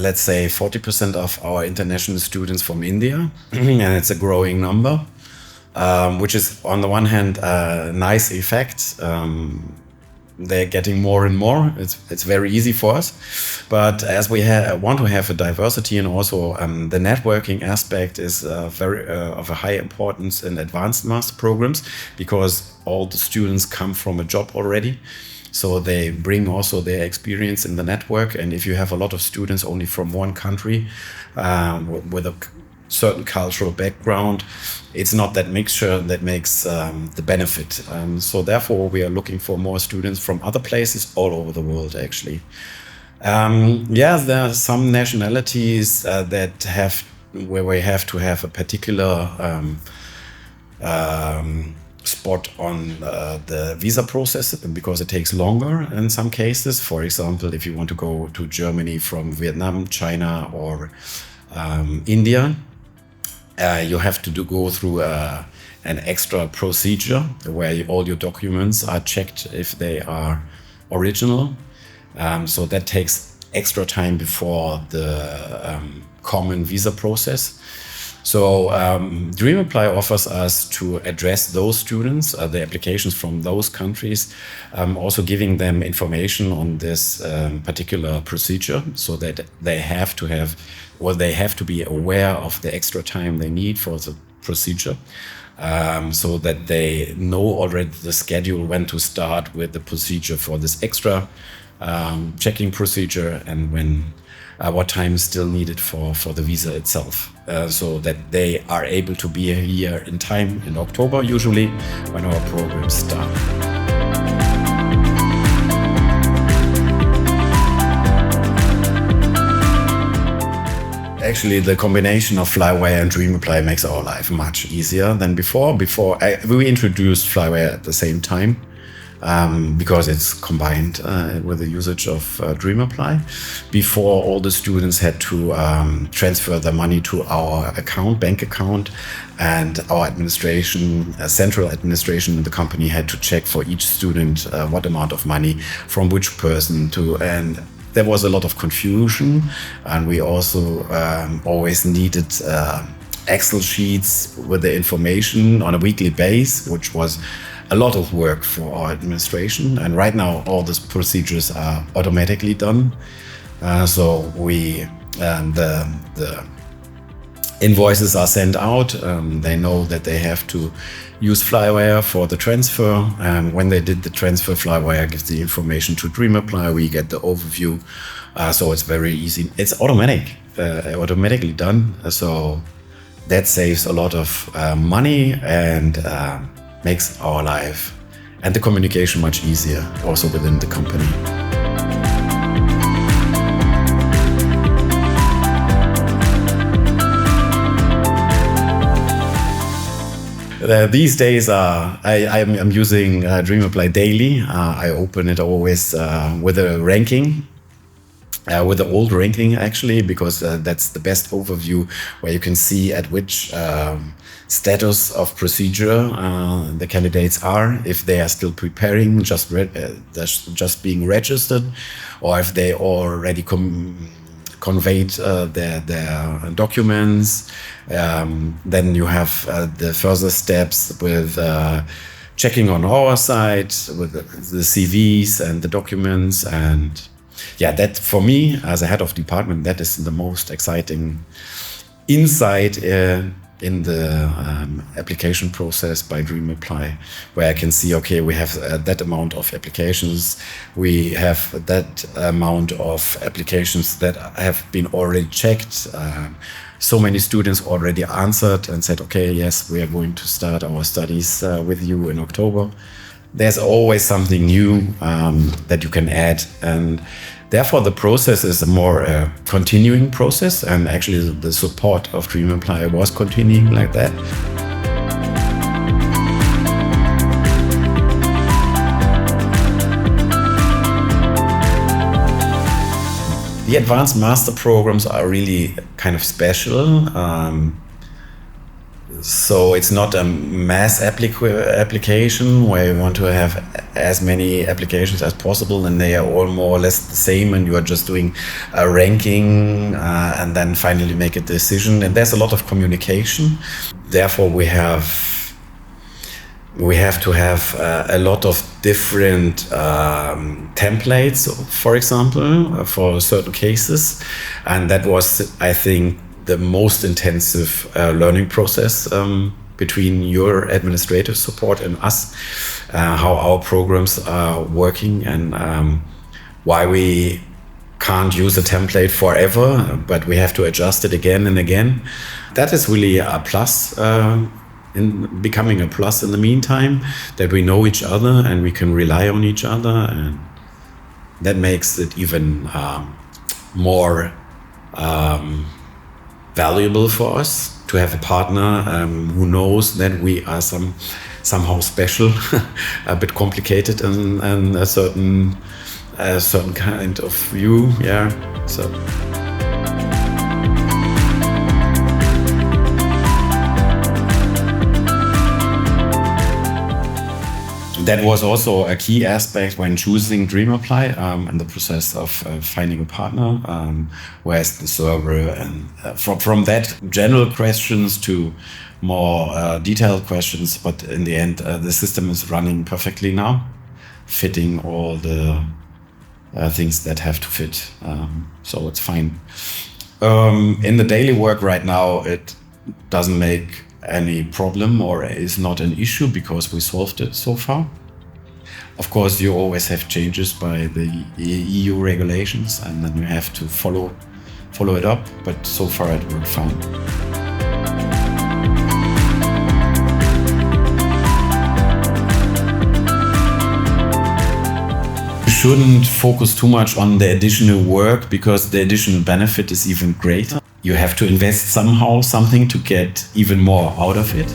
let's say 40% of our international students from India, and it's a growing number, which is on the one hand a nice effect. They're getting more and more. It's very easy for us, but as we want to have a diversity, and also the networking aspect is very of a high importance in advanced master programs, because all the students come from a job already. So they bring also their experience in the network. And if you have a lot of students only from one country with a certain cultural background, it's not that mixture that makes the benefit. So therefore, we are looking for more students from other places all over the world, actually. There are some nationalities where we have to have a particular spot on the visa process, because it takes longer in some cases. For example, if you want to go to Germany from Vietnam, China, or India, you have to go through an extra procedure where all your documents are checked if they are original. So that takes extra time before the common visa process. So DreamApply offers us to address those students, the applications from those countries, also giving them information on this particular procedure, so that they have to be aware of the extra time they need for the procedure, so that they know already the schedule when to start with the procedure for this extra checking procedure, and what time is still needed for the visa itself, so that they are able to be here in time in October, usually, when our programs start. Actually, the combination of Flywire and DreamApply makes our life much easier than before. We introduced Flywire at the same time, because it's combined with the usage of DreamApply. Before, all the students had to transfer their money to our bank account, and our administration, central administration in the company, had to check for each student what amount of money from which person and there was a lot of confusion, and we also always needed Excel sheets with the information on a weekly basis, which was a lot of work for our administration. And right now, all these procedures are automatically done. So the invoices are sent out. They know that they have to use Flywire for the transfer. When they did the transfer, Flywire gives the information to DreamApply. We get the overview. So it's very easy. It's automatically done. So that saves a lot of money and makes our life and the communication much easier, also within the company. These days, I'm using DreamApply daily. I open it always with a ranking, with the old ranking actually, because that's the best overview, where you can see at which status of procedure the candidates are, if they are still preparing, just being registered, or if they already conveyed their documents. Then you have the further steps with checking on our side with the CVs and the documents. And yeah, that for me as a head of department, that is the most exciting insight in the application process by DreamApply, where I can see, okay, we have that amount of applications. We have that amount of applications that have been already checked. So many students already answered and said, okay, yes, we are going to start our studies with you in October. There's always something new that you can add. And therefore, the process is a more continuing process, and actually the support of DreamApply was continuing like that. The advanced master programs are really kind of special. So it's not a mass application where you want to have as many applications as possible, and they are all more or less the same, and you are just doing a ranking and then finally make a decision. And there's a lot of communication. Therefore, we have to have a lot of different templates, for example, for certain cases. And that was, I think, the most intensive learning process between your administrative support and us, how our programs are working, and why we can't use a template forever, but we have to adjust it again and again. That is really a plus, in becoming a plus in the meantime, that we know each other and we can rely on each other, and that makes it even more valuable for us to have a partner who knows that we are somehow special, a bit complicated, and a certain kind of view. Yeah. So. That was also a key aspect when choosing DreamApply in the process of finding a partner. Where's the server? And from that general questions to more detailed questions, but in the end, the system is running perfectly now, fitting all the things that have to fit. So it's fine. In the daily work right now, it doesn't make any problem or is not an issue because we solved it so far. Of course, you always have changes by the EU regulations, and then you have to follow it up, but so far it worked fine. You shouldn't focus too much on the additional work, because the additional benefit is even greater. You have to invest somehow something to get even more out of it.